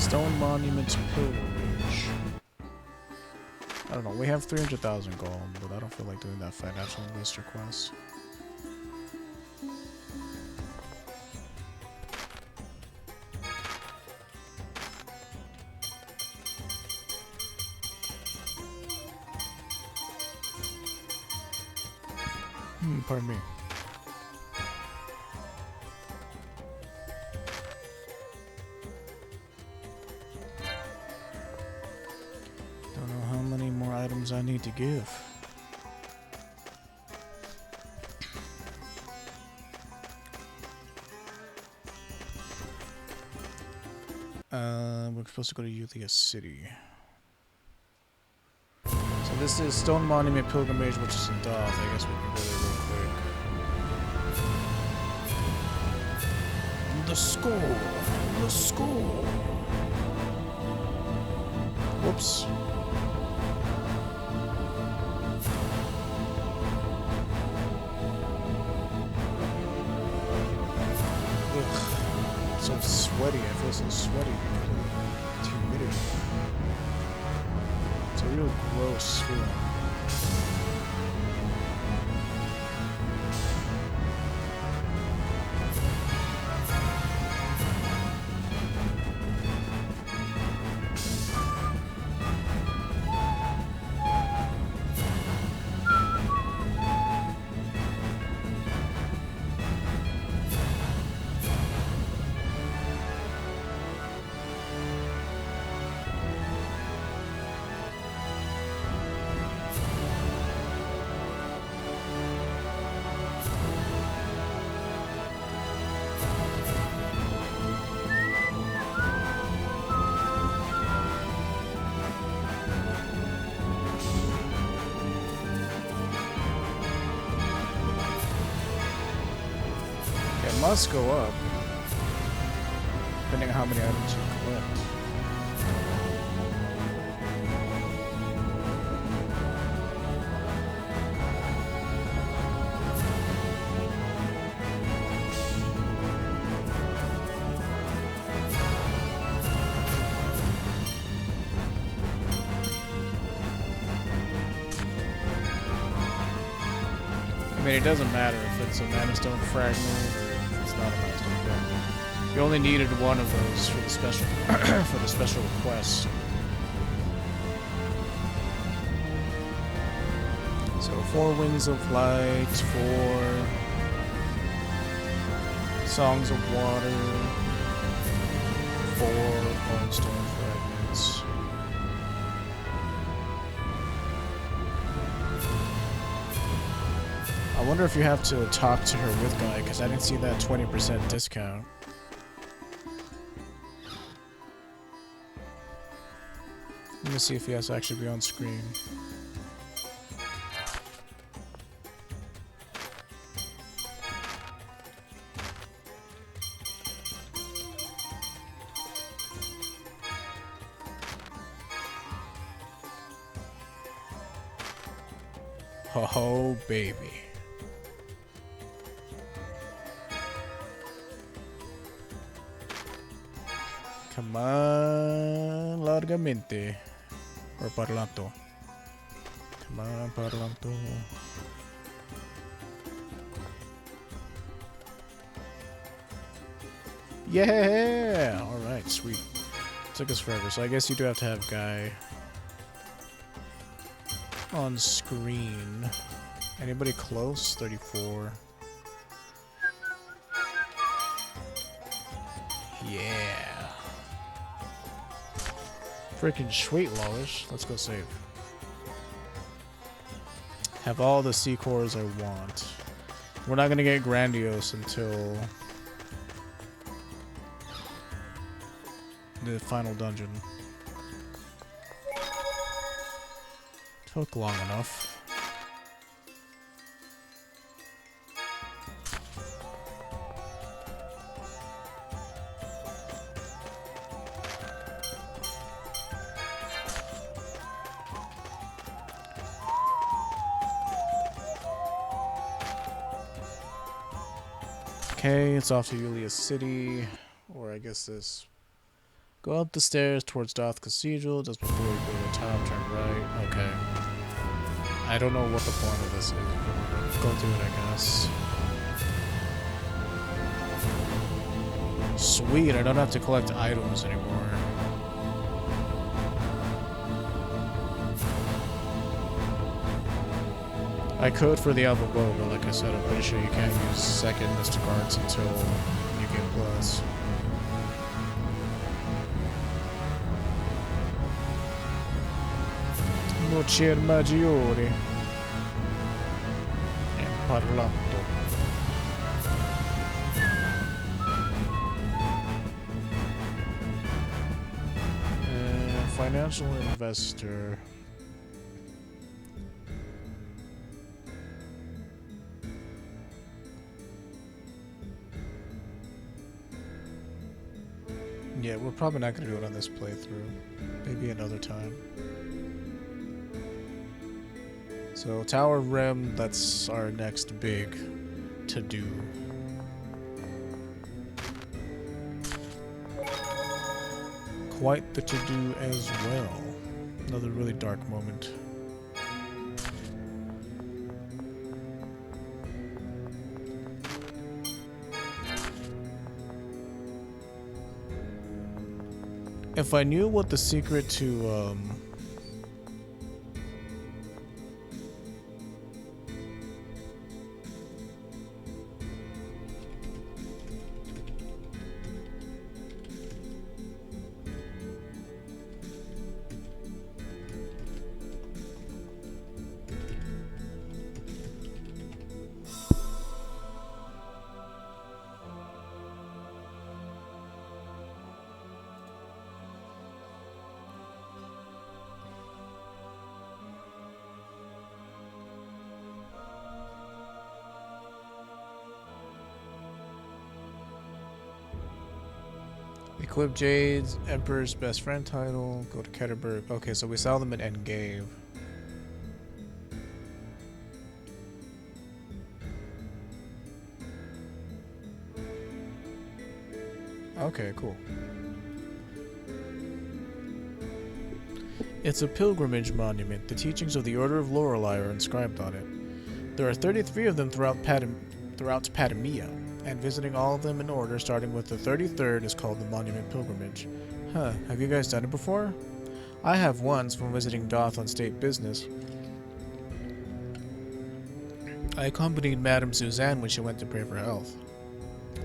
Stone Monument Pilgrimage. I don't know, we have 300,000 gold, but I don't feel like doing that financial investor quest. Pardon me. Don't know how many more items I need to give. We're supposed to go to Yulia City. So this is Stone Monument Pilgrimage, which is in Doth. I guess we can go there real quick. The skull. The skull. Whoops. Ugh. So sweaty. I feel so sweaty because of humidity. It's a real gross feeling. Must go up, depending on how many items you collect. I mean, it doesn't matter if it's a mana stone fragment. Not a milestone fragment. You only needed one of those for the special for the special request. So 4 Wings of Light, 4 Songs of Water, 4 Cornerstone fragments. I wonder if you have to talk to her with Guy, because I didn't see that 20% discount. Let me see if he has to actually be on screen. Oh, baby. Come on, largamente. Or Parlanto. Come on, Parlanto. Yeah! Alright, sweet. Took us forever, so I guess you do have to have Guy on screen. Anybody close? 34. Yeah. Freaking sweet, Lois. Let's go save. Have all the sea cores I want. We're not gonna get Grandiose until the final dungeon. Took long enough. Okay, it's off to Yulia City, or I guess this Go up the stairs towards Doth Cathedral. Just before you go to the town, turn right. Okay. I don't know what the point of this is, but we'll go through it, I guess. Sweet, I don't have to collect items anymore. I could for the Alpha Bow, but like I said, I'm pretty sure you can't use second Mr. Cards until you get Plus. Nocer Maggiore e Parlanto. Financial investor. Yeah, we're probably not going to do it on this playthrough. Maybe another time. So, Tower Rim, that's our next big to-do. Quite the to-do as well. Another really dark moment. If I knew what the secret to, equip Jade's Emperor's Best Friend title, go to Ketterberg. Okay, so we saw them at Engave. Okay, cool. It's a pilgrimage monument. The teachings of the Order of Lorelei are inscribed on it. There are 33 of them throughout Padamia, and visiting all of them in order, starting with the 33rd, is called the Monument Pilgrimage. Huh, have you guys done it before? I have once when visiting Doth on state business. I accompanied Madame Suzanne when she went to pray for health.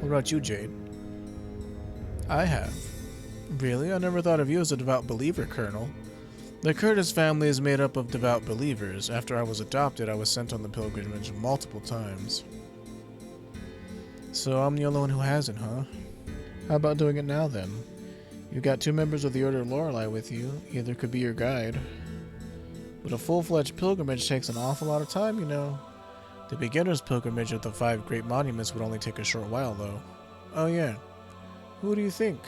What about you, Jade? I have. Really? I never thought of you as a devout believer, Colonel. The Curtis family is made up of devout believers. After I was adopted, I was sent on the pilgrimage multiple times. So I'm the only one who hasn't, huh? How about doing it now, then? You've got 2 members of the Order of Lorelei with you. Either could be your guide. But a full-fledged pilgrimage takes an awful lot of time, you know. The beginner's pilgrimage of the 5 great monuments would only take a short while, though. Oh, yeah. Who do you think?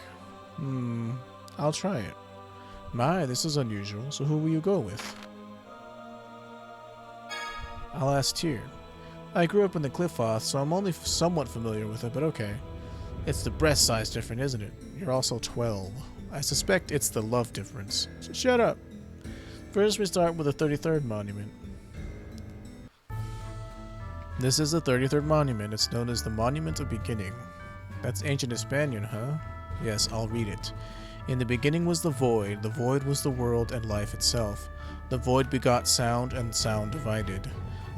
I'll try it. My, this is unusual. So who will you go with? I'll ask Tyr. I grew up in the Cliffoth, so I'm only somewhat familiar with it, but okay. It's the breast size difference, isn't it? You're also 12. I suspect it's the love difference. So shut up. First we start with the 33rd monument. This is the 33rd monument. It's known as the Monument of Beginning. That's ancient Hispanian, huh? Yes, I'll read it. In the beginning was the void was the world and life itself. The void begot sound, and sound divided.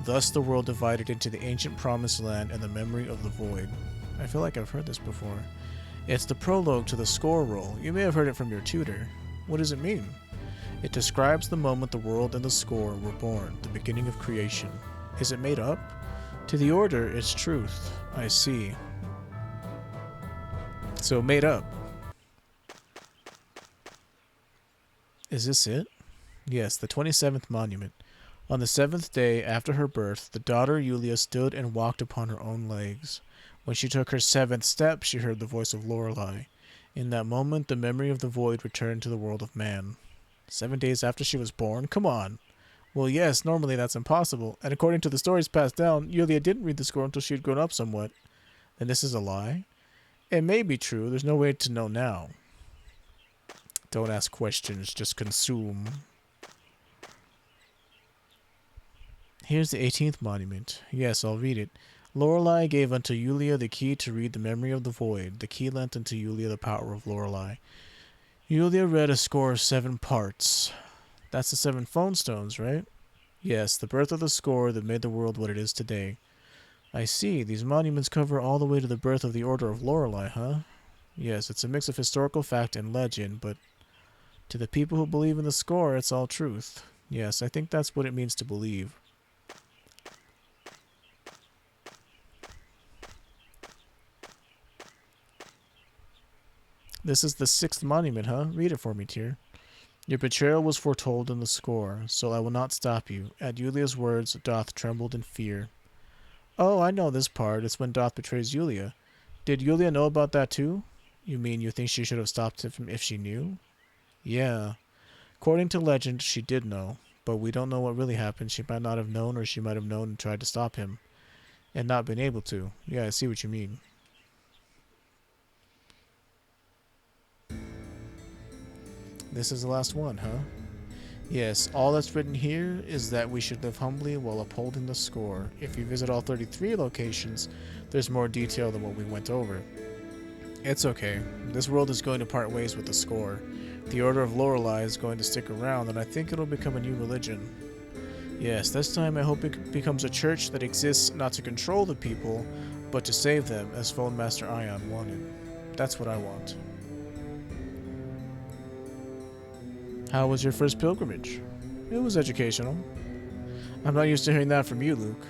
Thus the world divided into the ancient promised land and the memory of the void. I feel like I've heard this before. It's the prologue to the score roll. You may have heard it from your tutor. What does it mean? It describes the moment the world and the score were born, the beginning of creation. Is it made up? To the Order, it's truth. I see. So made up. Is this it? Yes, the 27th monument. On the 7th day after her birth, the daughter Yulia stood and walked upon her own legs. When she took her 7th step, she heard the voice of Lorelei. In that moment, the memory of the void returned to the world of man. 7 days after she was born? Come on! Well, yes, normally that's impossible, and according to the stories passed down, Yulia didn't read the score until she had grown up somewhat. Then this is a lie? It may be true, there's no way to know now. Don't ask questions, just consume. Here's the 18th monument. Yes, I'll read it. Lorelei gave unto Yulia the key to read the memory of the void. The key lent unto Yulia the power of Lorelei. Yulia read a score of 7 parts. That's the 7 phone stones, right? Yes, the birth of the score that made the world what it is today. I see. These monuments cover all the way to the birth of the Order of Lorelei, huh? Yes, it's a mix of historical fact and legend, but to the people who believe in the score, it's all truth. Yes, I think that's what it means to believe. This is the 6th monument, huh? Read it for me, Tyr. Your betrayal was foretold in the score, so I will not stop you. At Yulia's words, Doth trembled in fear. Oh, I know this part. It's when Doth betrays Yulia. Did Yulia know about that too? You mean you think she should have stopped him if she knew? Yeah. According to legend, she did know, but we don't know what really happened. She might not have known, or she might have known and tried to stop him, and not been able to. Yeah, I see what you mean. This is the last one, huh? Yes, all that's written here is that we should live humbly while upholding the score. If you visit all 33 locations, there's more detail than what we went over. It's okay. This world is going to part ways with the score. The Order of Lorelei is going to stick around, and I think it'll become a new religion. Yes, this time I hope it becomes a church that exists not to control the people, but to save them, as Phone Master Ion wanted. That's what I want. How was your first pilgrimage? It was educational. I'm not used to hearing that from you, Luke.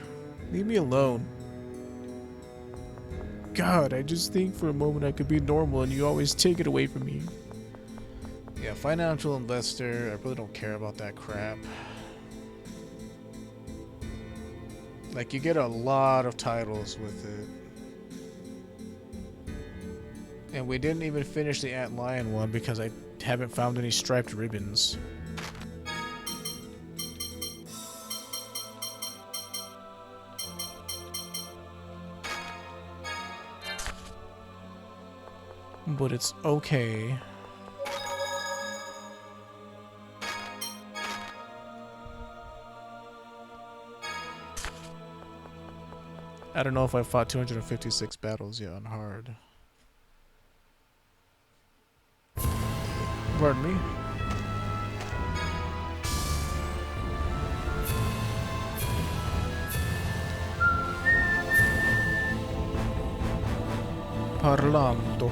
Leave me alone. God, I just think for a moment I could be normal and you always take it away from me. Yeah, financial investor, I really don't care about that crap. Like, you get a lot of titles with it. And we didn't even finish the Antlion one because I haven't found any striped ribbons. But it's okay. I don't know if I fought 256 battles yet on hard. Pardon me? Parlanto.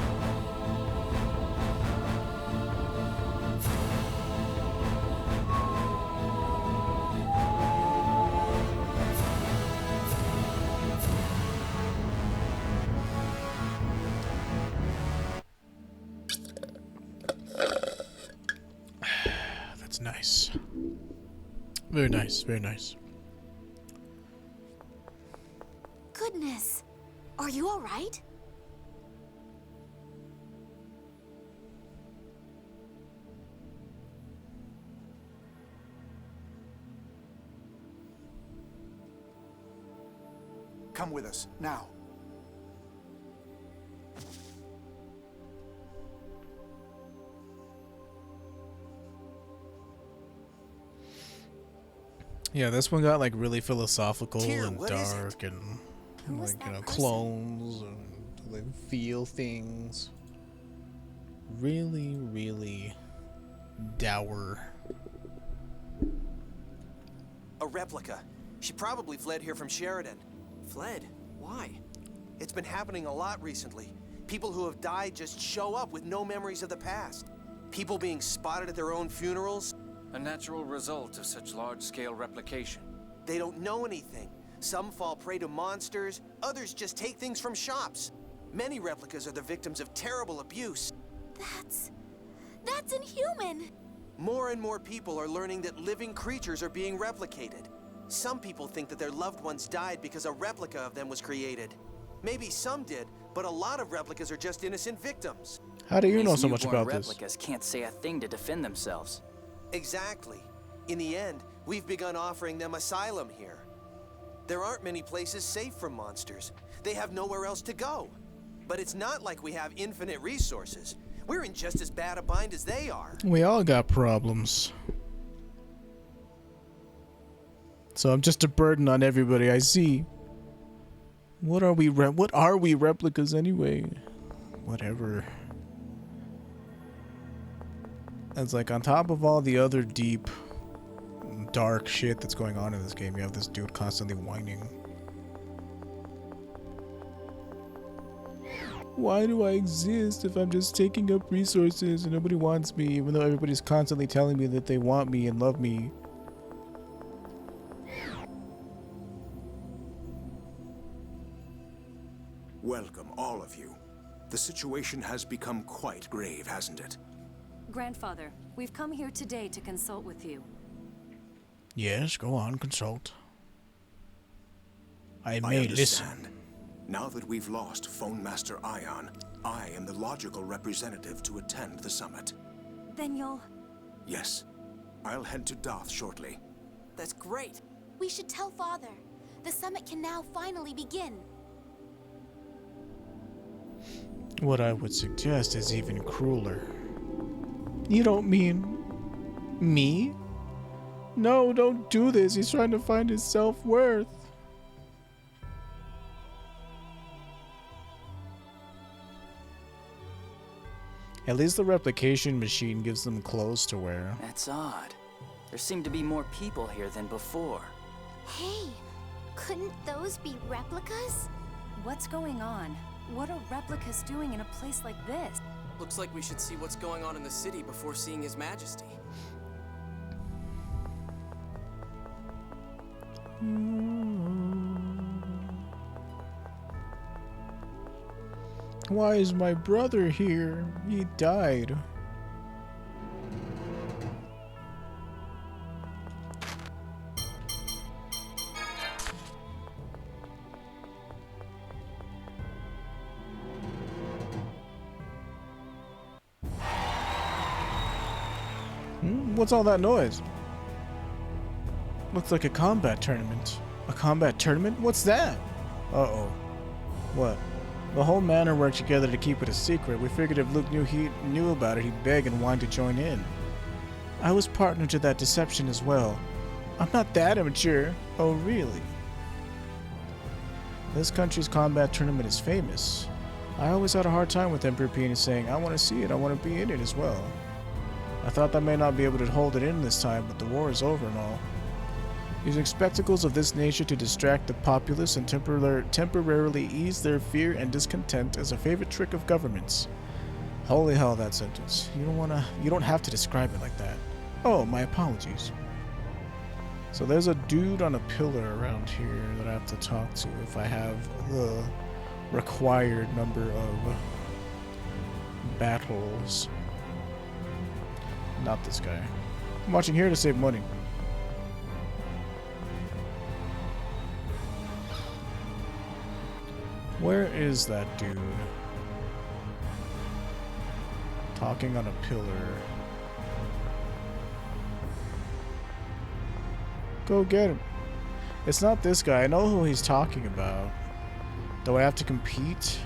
That's nice. Very nice, very nice. Goodness. Are you all right? Come with us, now. Yeah, this one got like really philosophical Tyr, and what is dark and was like, that person? clones and like feel things. Really, really dour. A replica. She probably fled here from Sheridan. Fled? Why? It's been happening a lot recently. People who have died just show up with no memories of the past. People being spotted at their own funerals. A natural result of such large-scale replication. They don't know anything. Some fall prey to monsters, others just take things from shops. Many replicas are the victims of terrible abuse. That's inhuman. More and more people are learning that living creatures are being replicated. Some people think that their loved ones died because a replica of them was created. Maybe some did, but a lot of replicas are just innocent victims. How do you know These so much newborn about this? replicas can't say a thing to defend themselves. Exactly. In the end, we've begun offering them asylum here. There aren't many places safe from monsters. They have nowhere else to go. But it's not like we have infinite resources. We're in just as bad a bind as they are. We all got problems. So I'm just a burden on everybody I see. What are we replicas anyway? Whatever. It's like on top of all the other deep, dark shit that's going on in this game, you have this dude constantly whining. Why do I exist if I'm just taking up resources and nobody wants me, even though everybody's constantly telling me that they want me and love me? Welcome, all of you. The situation has become quite grave, hasn't it? Grandfather, we've come here today to consult with you. Yes, go on, consult. I I may listen. understand. Now that we've lost Phone Master Ion, I am the logical representative to attend the summit. Then you'll... Yes, I'll head to Doth shortly. That's great. We should tell Father. The summit can now finally begin. What I would suggest is even crueler. You don't mean me? No, don't do this. He's trying to find his self-worth. At least the replication machine gives them clothes to wear. That's odd. There seem to be more people here than before. Hey, couldn't those be replicas? What's going on? What are replicas doing in a place like this? Looks like we should see what's going on in the city before seeing His Majesty. Why is my brother here? He died. What's all that noise? Looks like a combat tournament. A combat tournament? What's that? Uh-oh. What? The whole manor worked together to keep it a secret. We figured if Luke knew about it, he'd beg and whine to join in. I was partner to that deception as well. I'm not that immature. Oh, really? This country's combat tournament is famous. I always had a hard time with Emperor Peony saying, I want to see it, I want to be in it as well. I thought I may not be able to hold it in this time, but the war is over and all. Using spectacles of this nature to distract the populace and temporarily ease their fear and discontent is a favorite trick of governments. Holy hell, that sentence. You don't have to describe it like that. Oh, my apologies. So there's a dude on a pillar around here that I have to talk to if I have the required number of battles. Not this guy. I'm watching here to save money. Where is that dude? Talking on a pillar. Go get him. It's not this guy. I know who he's talking about. Do I have to compete?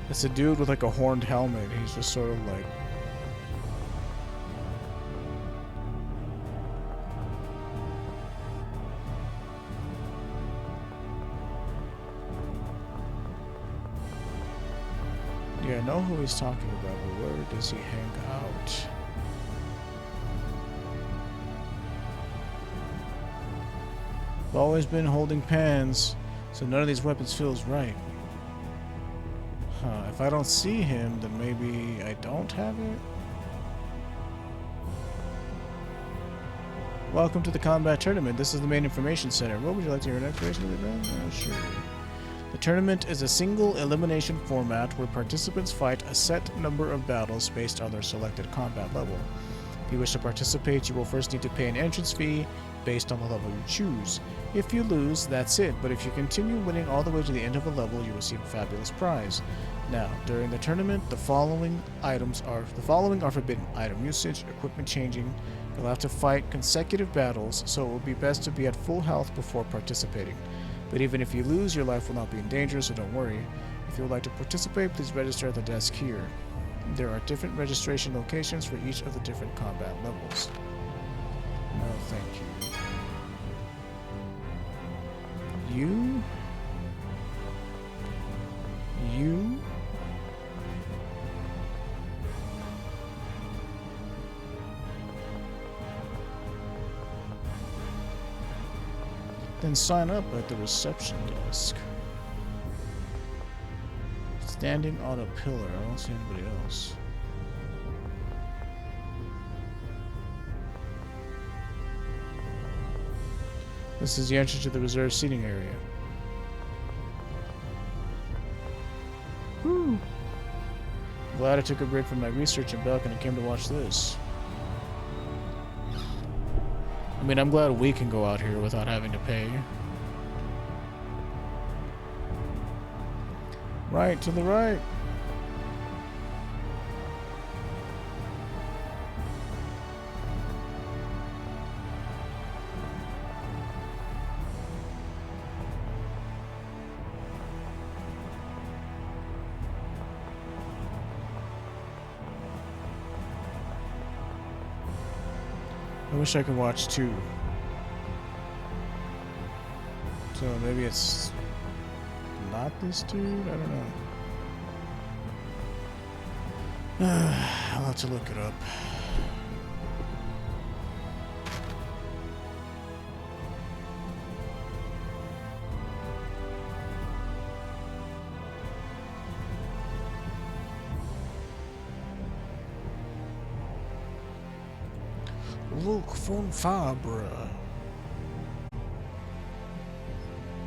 It's a dude with like a horned helmet. He's just sort of like... Yeah, I know who he's talking about, but where does he hang out? I've always been holding pans, so none of these weapons feels right. Huh, if I don't see him, then maybe I don't have it? Welcome to the combat tournament. This is the main information center. What would you like to hear an explanation of the event? Sure. The tournament is a single elimination format where participants fight a set number of battles based on their selected combat level. If you wish to participate, you will first need to pay an entrance fee based on the level you choose. If you lose, that's it, but if you continue winning all the way to the end of a level, you receive a fabulous prize. Now, during the tournament, the following are forbidden: item usage, equipment changing, You'll have to fight consecutive battles, so it will be best to be at full health before participating. But even if you lose, your life will not be in danger, so don't worry. If you would like to participate, please register at the desk here. There are different registration locations for each of the different combat levels. No, thank you. You? You? Then sign up at the reception desk. Standing on a pillar. I don't see anybody else. This is the entrance to the reserved seating area. Whew. Glad I took a break from my research in Belk and I came to watch this. I mean, I'm glad we can go out here without having to pay. Right, to the right. I wish I could watch two. So maybe it's not this dude? I don't know. I'll have to look it up. Luke von Fabre.